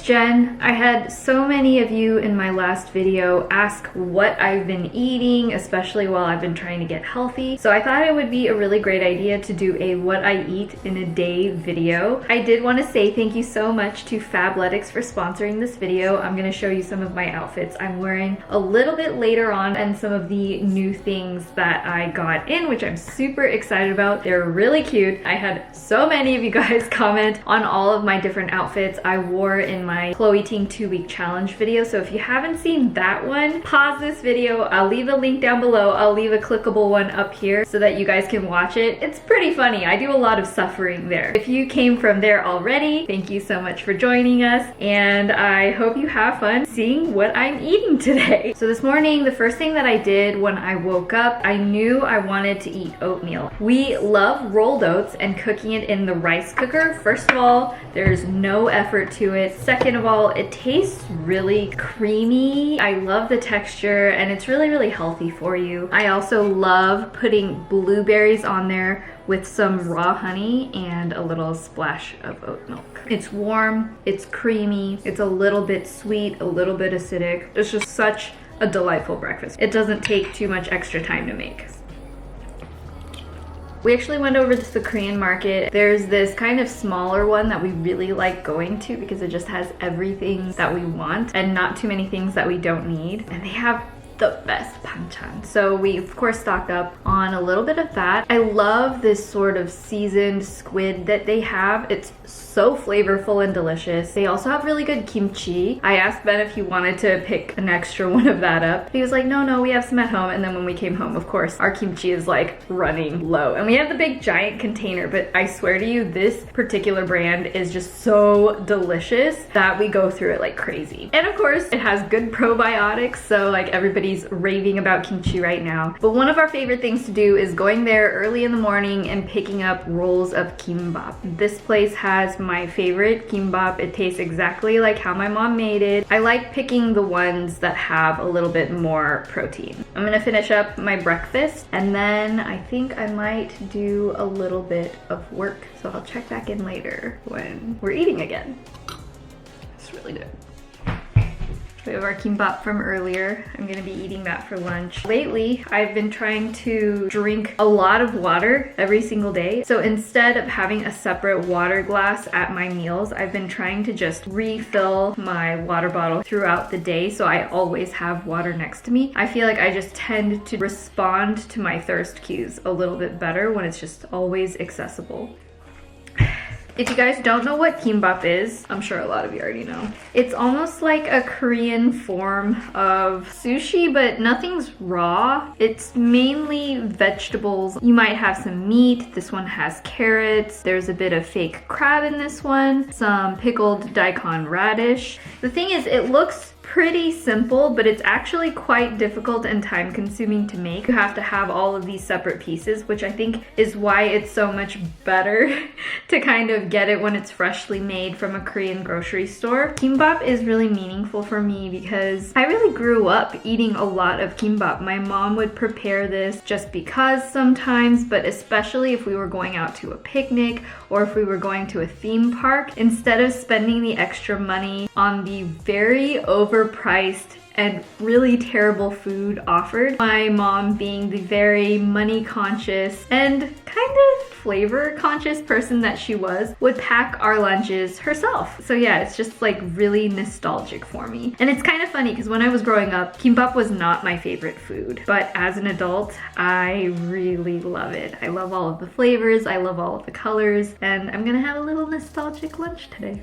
Jen. I had so many of you in my last video ask what I've been eating, especially while I've been trying to get healthy. So I thought it would be a really great idea to do a what I eat in a day video. I did want to say thank you so much to Fabletics for sponsoring this video. I'm going to show you some of my outfits I'm wearing a little bit later on and some of the new things that I got in, which I'm super excited about. They're really cute. I had so many of you guys comment on all of my different outfits I wore in my Chloe Ting 2-week challenge video. So if you haven't seen that one, pause this video. I'll leave a link down below. I'll leave a clickable one up here so that you guys can watch it. It's pretty funny. I do a lot of suffering there. If you came from there already, thank you so much for joining us, and I hope you have fun seeing what I'm eating today. So this morning, the first thing that I did when I woke up, I knew I wanted to eat oatmeal. We love rolled oats and cooking it in the rice cooker. First of all, there's no effort to it. Second of all, it tastes really creamy. I love the texture and it's really, really healthy for you. I also love putting blueberries on there with some raw honey and a little splash of oat milk. It's warm, it's creamy, it's a little bit sweet, a little bit acidic. It's just such a delightful breakfast. It doesn't take too much extra time to make. We actually went over to the Korean market. There's this kind of smaller one that we really like going to because it just has everything that we want and not too many things that we don't need. And they have the best banchan. So we of course stocked up on a little bit of that. I love this sort of seasoned squid that they have. It's so flavorful and delicious. They also have really good kimchi. I asked Ben if he wanted to pick an extra one of that up. He was like, no, we have some at home. And then when we came home, of course, our kimchi is like running low. And we have the big giant container, but I swear to you, this particular brand is just so delicious that we go through it like crazy. And of course, it has good probiotics. So like everybody's raving about kimchi right now. But one of our favorite things to do is going there early in the morning and picking up rolls of kimbap. This place has my favorite kimbap. It tastes exactly like how my mom made it. I like picking the ones that have a little bit more protein. I'm gonna finish up my breakfast and then I think I might do a little bit of work. So I'll check back in later when we're eating again. It's really good. We have our kimbap from earlier. I'm gonna be eating that for lunch. Lately, I've been trying to drink a lot of water every single day. So instead of having a separate water glass at my meals, I've been trying to just refill my water bottle throughout the day so I always have water next to me. I feel like I just tend to respond to my thirst cues a little bit better when it's just always accessible. If you guys don't know what kimbap is, I'm sure a lot of you already know. It's almost like a Korean form of sushi, but nothing's raw. It's mainly vegetables. You might have some meat. This one has carrots. There's a bit of fake crab in this one, some pickled daikon radish. The thing is, it looks pretty simple, but it's actually quite difficult and time consuming to make. You have to have all of these separate pieces, which I think is why it's so much better to kind of get it when it's freshly made from a Korean grocery store. Kimbap is really meaningful for me because I really grew up eating a lot of kimbap. My mom would prepare this just because sometimes, but especially if we were going out to a picnic or if we were going to a theme park, instead of spending the extra money on the very overpriced and really terrible food offered, my mom, being the very money conscious and kind of flavor conscious person that she was, would pack our lunches herself. So yeah, it's just like really nostalgic for me. And it's kind of funny because when I was growing up, kimbap was not my favorite food, but as an adult, I really love it. I love all of the flavors, I love all of the colors, and I'm gonna have a little nostalgic lunch today.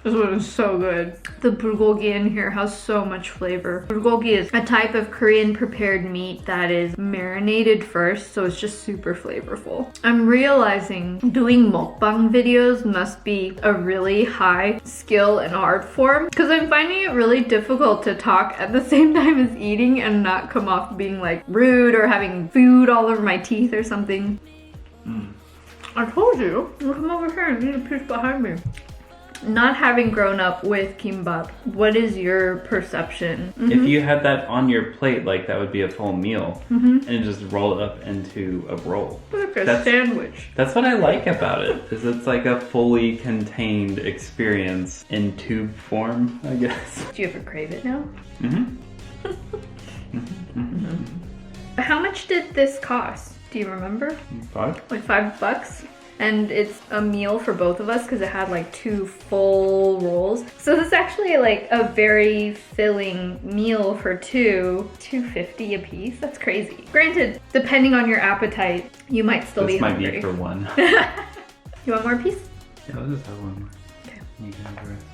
This one is so good. The bulgogi in here has so much flavor. Bulgogi is a type of Korean prepared meat that is marinated first, so it's just super flavorful. I'm realizing doing mukbang videos must be a really high skill and art form because I'm finding it really difficult to talk at the same time as eating and not come off being like rude or having food all over my teeth or something. I told you, come over here and eat a piece behind me. Not having grown up with kimbap, what is your perception? If you had that on your plate, like that would be a full meal, and just roll it up into a roll. Like a sandwich. That's what I like about it, is it's like a fully contained experience in tube form, I guess. Do you ever crave it now? Mm-hmm. How much did this cost? Do you remember? $5? Like $5? And it's a meal for both of us because it had like 2 full rolls. So this is actually like a very filling meal for 2. $2.50 a piece. That's crazy. Granted, depending on your appetite, you might still be hungry. This might be for one. You want more piece? Yeah, I'll just have one more. Okay. You can have the rest.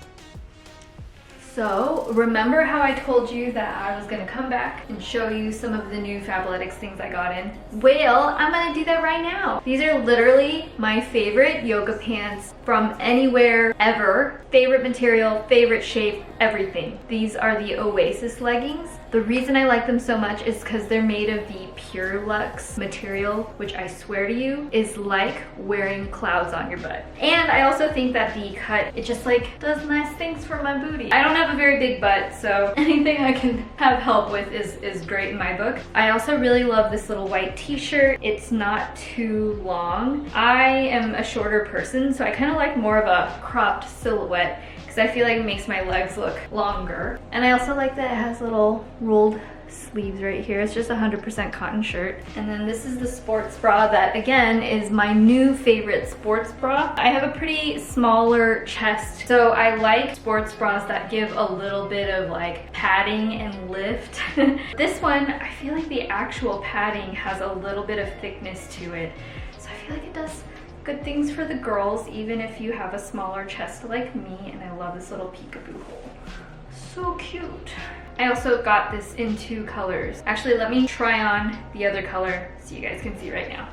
So, remember how I told you that I was gonna come back and show you some of the new Fabletics things I got in? Well, I'm gonna do that right now. These are literally my favorite yoga pants from anywhere ever. Favorite material, favorite shape, everything. These are the Oasis leggings. The reason I like them so much is because they're made of the Pure Luxe material, which I swear to you is like wearing clouds on your butt. And I also think that the cut, it just like does nice things for my booty. I don't have a very big butt, so anything I can have help with is great in my book. I also really love this little white t-shirt. It's not too long. I am a shorter person, so I kind of like more of a cropped silhouette, because I feel like it makes my legs look longer. And I also like that it has little rolled sleeves right here. It's just a 100% cotton shirt. And then this is the sports bra that, again, is my new favorite sports bra. I have a pretty smaller chest, so I like sports bras that give a little bit of like padding and lift. This one, I feel like the actual padding has a little bit of thickness to it, so I feel like it does good things for the girls, even if you have a smaller chest like me. And I love this little peekaboo hole. So cute. I also got this in 2 colors. Actually, let me try on the other color so you guys can see right now.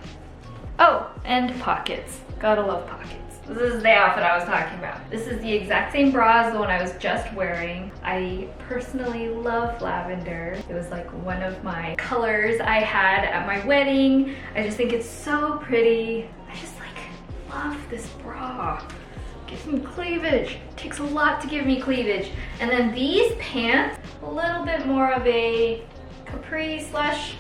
Oh, and pockets. Gotta love pockets. This is the outfit I was talking about. This is the exact same bra as the one I was just wearing. I personally love lavender. It was like one of my colors I had at my wedding. I just think it's so pretty. I just like love this bra. Gives me cleavage. It takes a lot to give me cleavage. And then these pants, a little bit more of a capri slash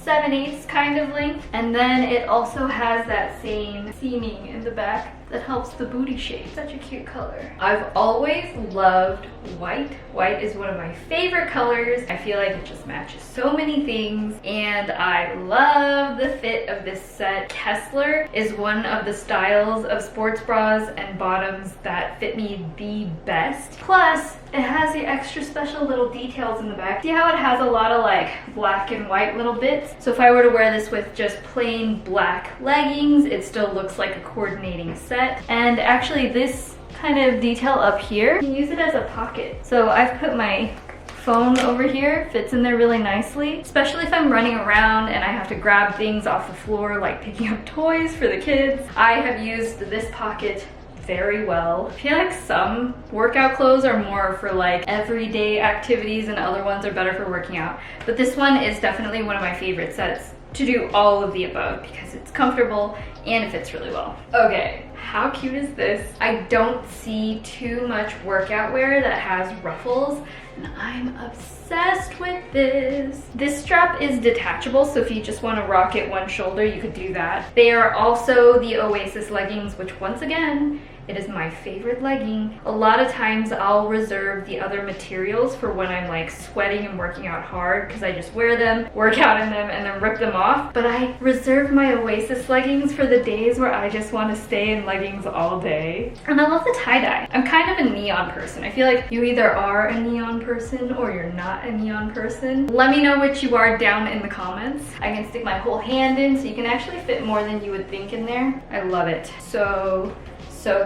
7/8 kind of length. And then it also has that same seaming in the back that helps the booty shape. Such a cute color. I've always loved white. White is one of my favorite colors. I feel like it just matches so many things, and I love the fit of this set. Kessler is one of the styles of sports bras and bottoms that fit me the best. Plus, it has the extra special little details in the back. See how it has a lot of like black and white little bits? So if I were to wear this with just plain black leggings, it still looks like a coordinating set. And actually this kind of detail up here, you can use it as a pocket. So I've put my phone over here, fits in there really nicely, especially if I'm running around and I have to grab things off the floor, like picking up toys for the kids. I have used this pocket very well. I feel like some workout clothes are more for like everyday activities and other ones are better for working out. But this one is definitely one of my favorite sets to do all of the above because it's comfortable and it fits really well. Okay, how cute is this? I don't see too much workout wear that has ruffles, and I'm obsessed with this. This strap is detachable, so if you just want to rock it one shoulder, you could do that. They are also the Oasis leggings, which once again, it is my favorite legging. A lot of times I'll reserve the other materials for when I'm like sweating and working out hard because I just wear them, work out in them, and then rip them off. But I reserve my Oasis leggings for the days where I just want to stay in leggings all day. And I love the tie-dye. I'm kind of a neon person. I feel like you either are a neon person or you're not a neon person. Let me know what you are down in the comments. I can stick my whole hand in so you can actually fit more than you would think in there. I love it. So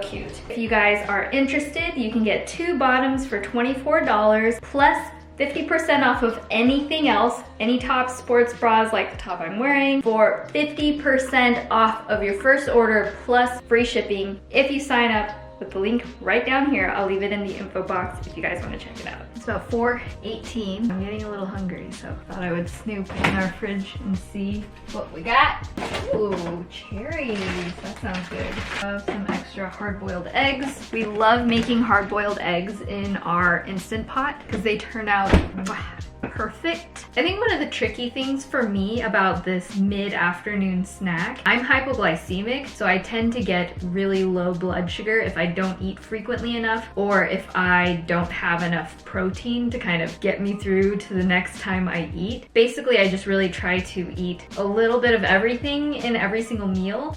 cute. If you guys are interested, you can get 2 bottoms for $24 plus 50% off of anything else, any top sports bras like the top I'm wearing, for 50% off of your first order plus free shipping if you sign up with the link right down here. I'll leave it in the info box if you guys want to check it out. It's about 4:18. I'm getting a little hungry, so I thought I would snoop in our fridge and see what we got. Ooh, cherries. That sounds good. Some extra hard-boiled eggs. We love making hard-boiled eggs in our Instant Pot because they turn out perfect. I think one of the tricky things for me about this mid-afternoon snack, I'm hypoglycemic, so I tend to get really low blood sugar if I don't eat frequently enough, or if I don't have enough protein to kind of get me through to the next time I eat. Basically, I just really try to eat a little bit of everything in every single meal.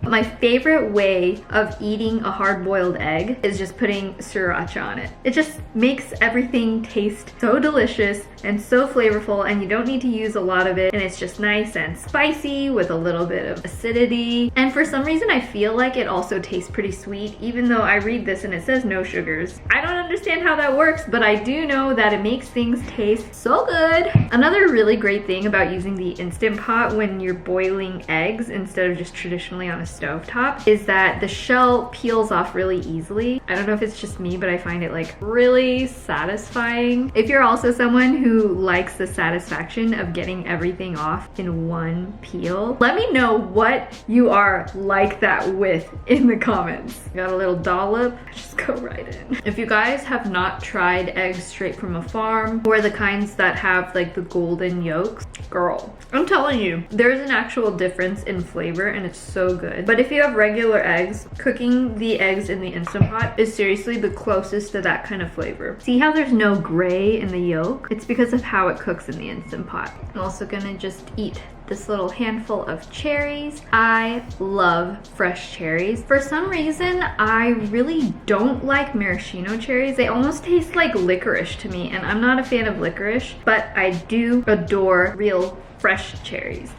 My favorite way of eating a hard-boiled egg is just putting sriracha on it. It just makes everything taste so delicious and so flavorful, and you don't need to use a lot of it, and it's just nice and spicy with a little bit of acidity. And for some reason I feel like it also tastes pretty sweet, even though I read this and it says no sugars. I don't understand how that works, but I do know that it makes things taste so good. Another really great thing about using the Instant Pot when you're boiling eggs instead of just traditionally on a stovetop is that the shell peels off really easily. I don't know if it's just me, but I find it like really satisfying. If you're also someone who likes the satisfaction of getting everything off in one peel, let me know what you are like that with in the comments. Got a little dollop, just go right in. If you guys have not tried eggs straight from a farm, or the kinds that have like the golden yolks, girl, I'm telling you, there's an actual difference in flavor and it's so good. But if you have regular eggs, cooking the eggs in the Instant Pot is seriously the closest to that kind of flavor. See how there's no gray in the yolk? It's because of how it cooks in the Instant Pot. I'm also gonna just eat this little handful of cherries. I love fresh cherries. For some reason, I really don't like maraschino cherries. They almost taste like licorice to me, and I'm not a fan of licorice, but I do adore real fresh cherries.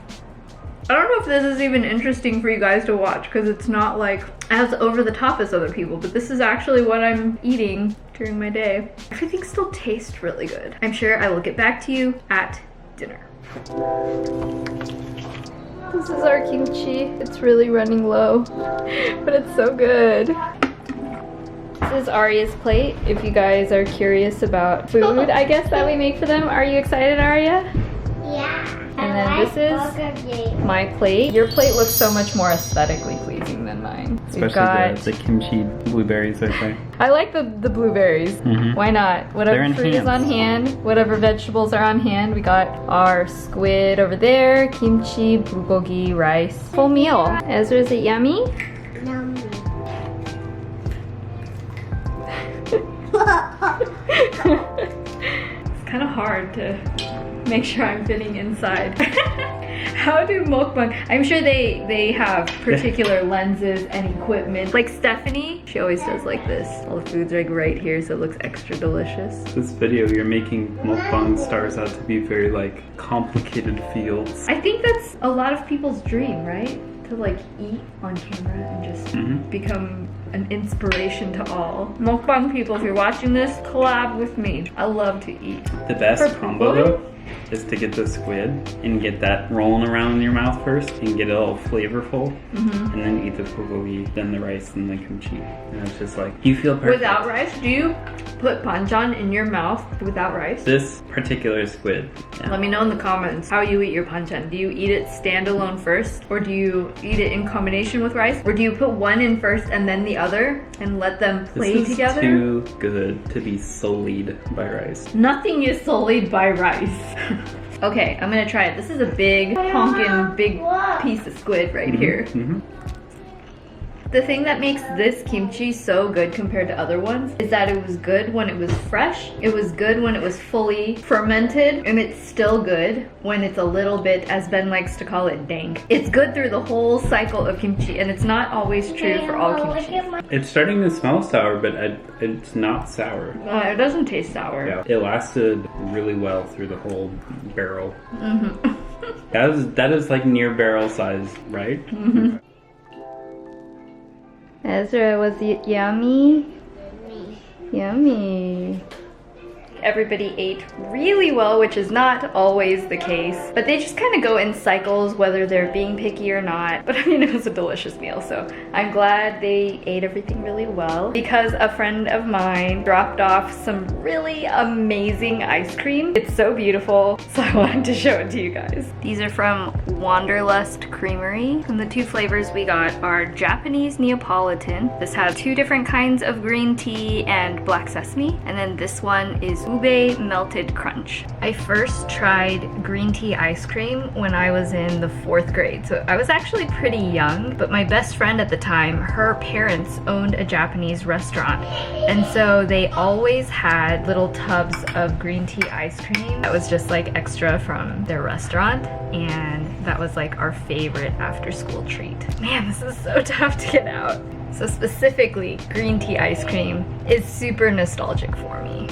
I don't know if this is even interesting for you guys to watch because it's not like as over the top as other people, but this is actually what I'm eating during my day. Everything still tastes really good. I'm sure I will get back to you at dinner. This is our kimchi. It's really running low, but it's so good. This is Arya's plate, if you guys are curious about food, I guess, that we make for them. Are you excited, Arya? Yeah. And then this is my plate. Your plate looks so much more aesthetically pleasing than mine. Especially the kimchi blueberries, I think. I like the blueberries. Why not? Whatever fruit is on hand, whatever vegetables are on hand. We got our squid over there, kimchi, bulgogi, rice. Full meal. Ezra, is it yummy? Yummy. It's kind of hard to make sure I'm fitting inside. How do mukbang? I'm sure they have particular lenses and equipment. Like Stephanie, she always does like this. All the food's like right here, so it looks extra delicious. This video, you're making mukbang stars out to be very like complicated fields. I think that's a lot of people's dream, right? To like eat on camera and just become an inspiration to all. Mukbang people, if you're watching this, collab with me. I love to eat. The best combo though is to get the squid and get that rolling around in your mouth first and get it all flavorful, and then eat the bulgogi, then the rice, and the kimchi. And it's just like, you feel perfect. Without rice? Do you put panchan in your mouth without rice? This particular squid. Yeah. Let me know in the comments how you eat your panchan. Do you eat it standalone first, or do you eat it in combination with rice? Or do you put one in first and then the other and let them play together? This is too good to be sullied by rice. Nothing is sullied by rice. Okay, I'm gonna try it. This is a big, honkin' big piece of squid right here. The thing that makes this kimchi so good compared to other ones is that it was good when it was fresh, it was good when it was fully fermented, and it's still good when it's a little bit, as Ben likes to call it, dank. It's good through the whole cycle of kimchi, and it's not always true for all kimchi. It's starting to smell sour, but it's not sour. It doesn't taste sour. Yeah, it lasted really well through the whole barrel. That is like near barrel size, right? Ezra, was it yummy? Yummy. Yummy. everybody ate really well, which is not always the case. But they just kind of go in cycles, whether they're being picky or not. But I mean, it was a delicious meal, so I'm glad they ate everything really well. Because a friend of mine dropped off some really amazing ice cream. It's so beautiful, so I wanted to show it to you guys. These are from Wanderlust Creamery, and the two flavors we got are Japanese Neapolitan. This has 2 different kinds of green tea and black sesame, and then this one is ube melted crunch. I first tried green tea ice cream when I was in the 4th grade, so I was actually pretty young, but my best friend at the time, her parents owned a Japanese restaurant, and so they always had little tubs of green tea ice cream that was just like extra from their restaurant, and that was like our favorite after school treat. Man, this is so tough to get out. So specifically, green tea ice cream is super nostalgic for me.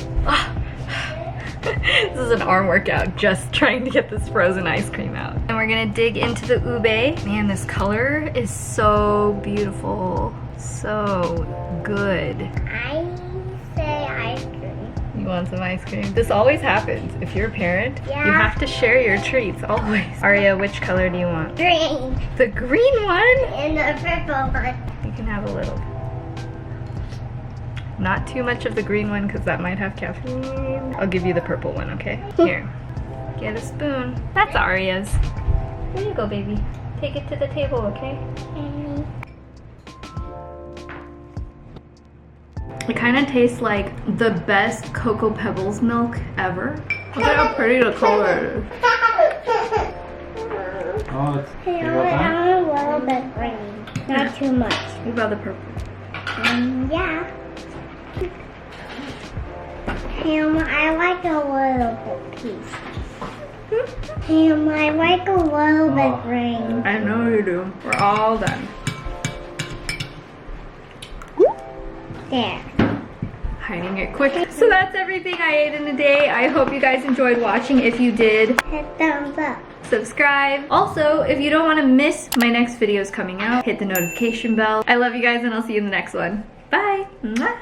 This is an arm workout just trying to get this frozen ice cream out. And we're gonna dig into the ube. Man, this color is so beautiful. So good. I say ice cream. You want some ice cream? This always happens. If you're a parent, Yeah. you have to share your treats, always. Aria, which color do you want? Green. The green one? And the purple one. You can have a little. Not too much of the green one because that might have caffeine. I'll give you the purple one, okay? Here, get a spoon. That's Aria's. Here you go, baby. Take it to the table, okay? It kind of tastes like the best Cocoa Pebbles milk ever. Look at how pretty the color is. Oh, it's I want a little bit green. Not too much. What about the purple? Yeah. I like a little bit piece. I like a little bit green. I know you do. We're all done. There. Hiding it quick. So that's everything I ate in a day. I hope you guys enjoyed watching. If you did, Hit thumbs up. subscribe. Also, if you don't want to miss my next videos coming out, hit the notification bell. I love you guys and I'll see you in the next one. Bye. Mwah.